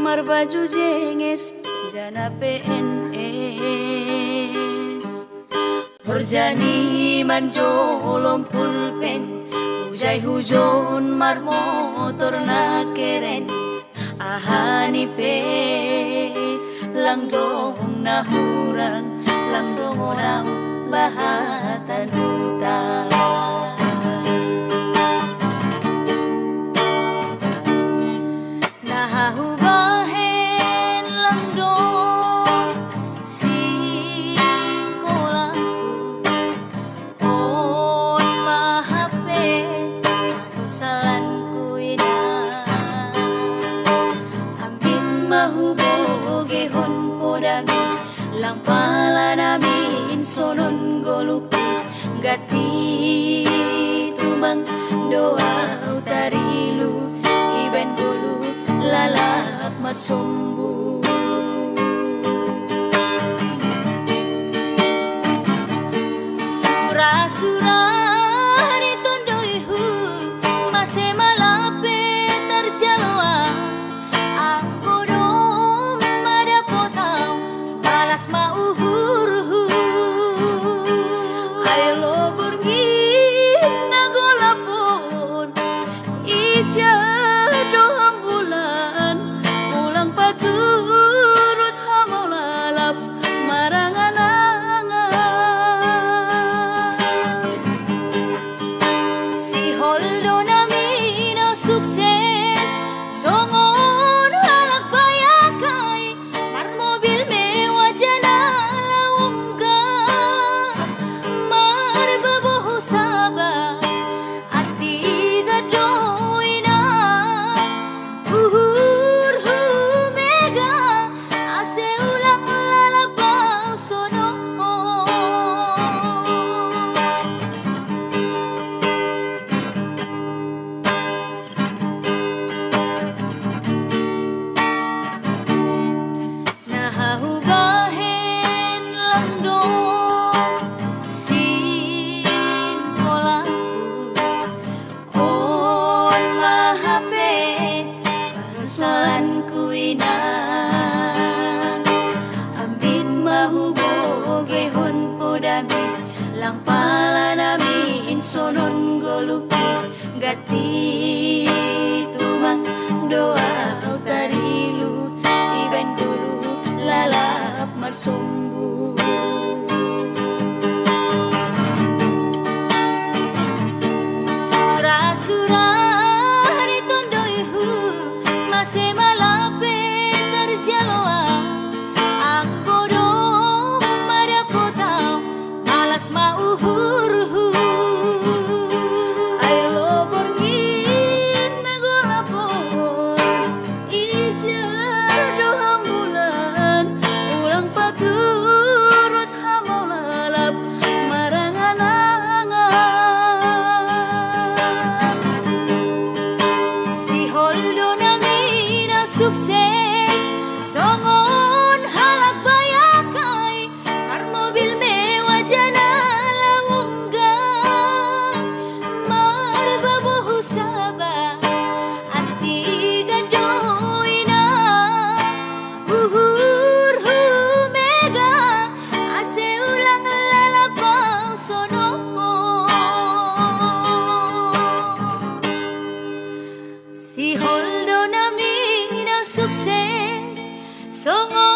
marbaju jenges jana PNS Horjani manjolom pulpen Hujai hujon mar motor na keren Ahani pe lang dong na hurang Lang dong orang bahatan utang Nahahubahen lang dong singkolanku On mahape manusalanku ina Ambit mahubogehon podami Lang pala namin sonon goluki Gati tumang doa utarilu Iben golu lalak marsumbu Sura-sura ditunduihu Masih malapit terjaloa Anggodom ada potau Balas mauhurhu Ayo burgi nagolapun Ija doham bulan Ulang paturut hamalalap marangan-angan Si holdo namina sukses Songon halak bayakai Mar mobil mewah jana lawungga Mar baboho sabah Ati gadoina Uhur hu mega Ase ulang lalabau sono Nahahubahen lang dong singkolanku On mahape manusalanku ina Ambit mahubogehon podami Lang pala namin sonon goluki Gati tumang doa utarilu Iben gulu lalap marsumbu Sura-sura ditunduihu Masih malapit terjaloa Anggodom ada potau Malas mauhurhu Ayo borgin nagolapun Ija doham bulan Ulang paturut hamaulalap marangan-angan Si holdo namina sukses Songon halak bayakai Mar mobil mewah jana lawungga Mar babohu sabah Ati gadoina Uhur hu mega Ase ulang lalabau sono Si holdo namina sukses Songon